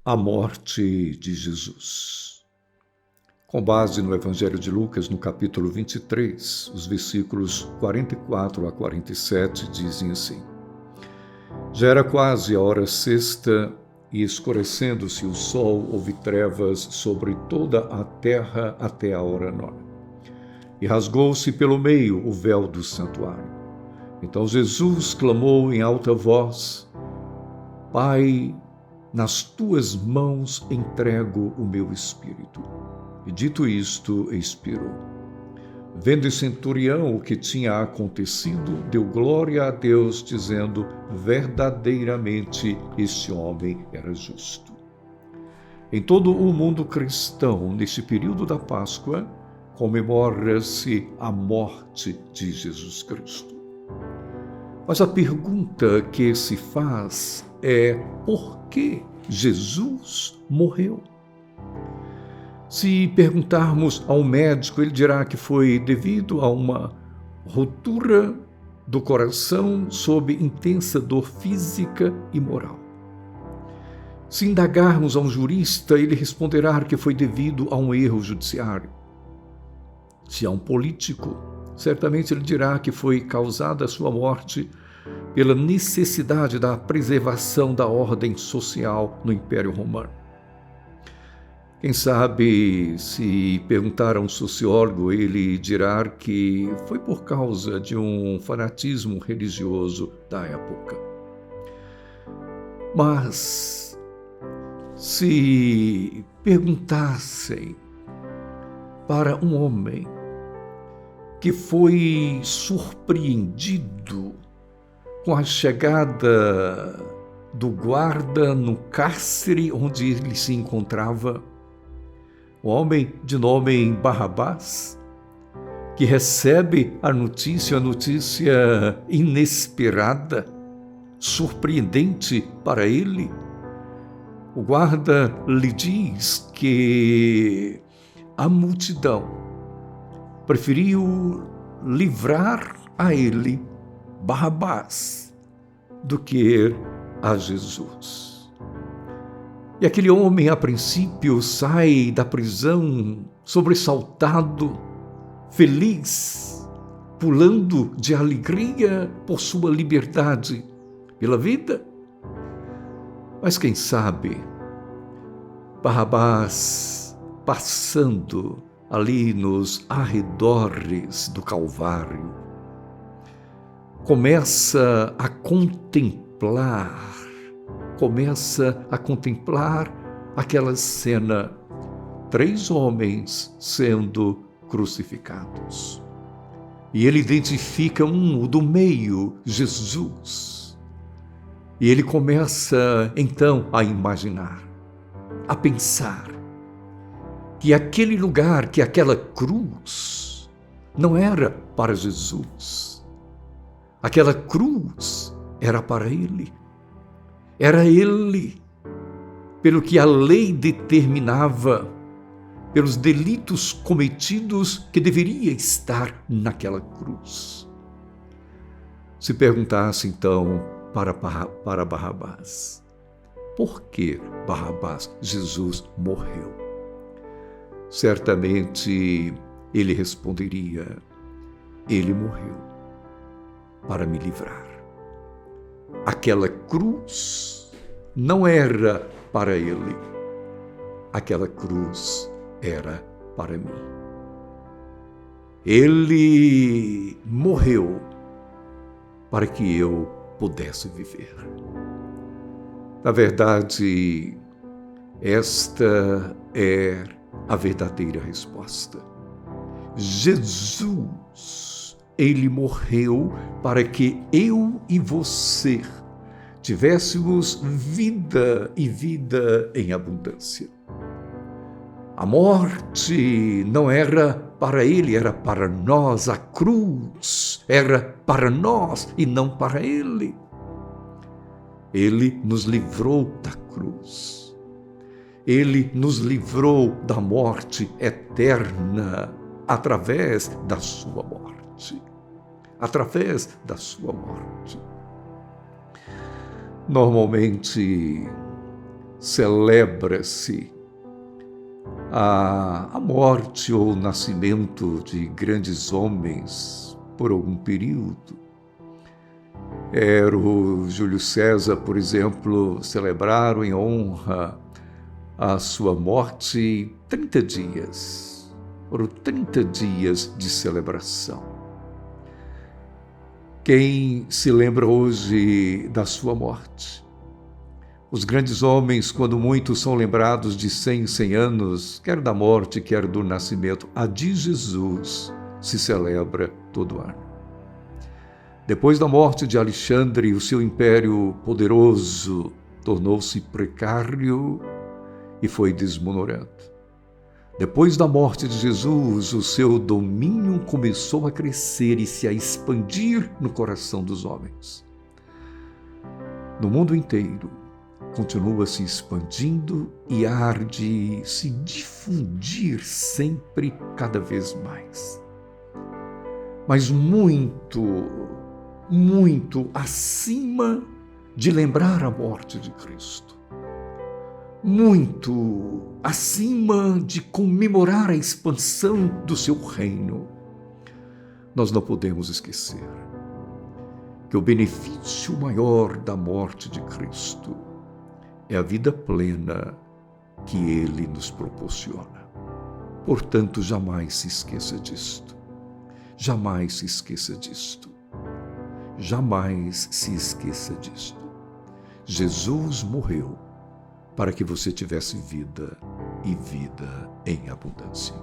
A morte de Jesus. Com base no Evangelho de Lucas, no capítulo 23, os versículos 44 a 47 dizem assim: Já era quase a hora sexta, e escurecendo-se o sol, houve trevas sobre toda a terra até a hora nona. E rasgou-se pelo meio o véu do santuário. Então Jesus clamou em alta voz: Pai, nas tuas mãos entrego o meu espírito. E dito isto, expirou. Vendo o centurião o que tinha acontecido, deu glória a Deus, dizendo: verdadeiramente este homem era justo. Em todo o mundo cristão, neste período da Páscoa, comemora-se a morte de Jesus Cristo. Mas a pergunta que se faz é: por que Jesus morreu? Se perguntarmos ao médico, ele dirá que foi devido a uma ruptura do coração sob intensa dor física e moral. Se indagarmos a um jurista, ele responderá que foi devido a um erro judiciário. Se a um político, certamente ele dirá que foi causada a sua morte pela necessidade da preservação da ordem social no Império Romano. Quem sabe, se perguntar a um sociólogo, ele dirá que foi por causa de um fanatismo religioso da época. Mas, se perguntassem para um homem que foi surpreendido com a chegada do guarda no cárcere onde ele se encontrava, um homem de nome Barrabás, que recebe a notícia inesperada, surpreendente para ele. O guarda lhe diz que a multidão preferiu livrar a ele, Barrabás, do que a Jesus. E aquele homem, a princípio, sai da prisão sobressaltado, feliz, pulando de alegria por sua liberdade, pela vida. Mas quem sabe, Barrabás, passando ali nos arredores do Calvário, começa a contemplar aquela cena, 3 homens sendo crucificados. E ele identifica o do meio, Jesus. E ele começa, então, a imaginar, a pensar que aquele lugar, que aquela cruz, não era para Jesus. Aquela cruz era para ele. Era ele, pelo que a lei determinava, pelos delitos cometidos, que deveria estar naquela cruz. Se perguntasse então para Barrabás, por que Barrabás, Jesus, morreu? Certamente ele responderia: ele morreu para me livrar. Aquela cruz não era para ele, aquela cruz era para mim. Ele morreu para que eu pudesse viver. Na verdade, esta é a verdadeira resposta. Jesus, ele morreu para que eu e você tivéssemos vida e vida em abundância. A morte não era para ele, era para nós. A cruz era para nós e não para ele. Ele nos livrou da cruz. Ele nos livrou da morte eterna através da sua morte. Através da sua morte. Normalmente, celebra-se a morte ou o nascimento de grandes homens por algum período. O Júlio César, por exemplo, celebraram em honra a sua morte 30 dias. Foram 30 dias de celebração. Quem se lembra hoje da sua morte? Os grandes homens, quando muitos são lembrados de 100 em 100 anos, quer da morte, quer do nascimento, a de Jesus se celebra todo ano. Depois da morte de Alexandre, o seu império poderoso tornou-se precário e foi desmoronando. Depois da morte de Jesus, o seu domínio começou a crescer e se a expandir no coração dos homens. No mundo inteiro, continua se expandindo e há de se difundir sempre cada vez mais. Mas muito acima de lembrar a morte de Cristo. Muito acima de comemorar a expansão do seu reino. Nós não podemos esquecer que o benefício maior da morte de Cristo é a vida plena que Ele nos proporciona. Portanto, jamais se esqueça disto. Jamais se esqueça disto. Jamais se esqueça disto. Jesus morreu para que você tivesse vida e vida em abundância.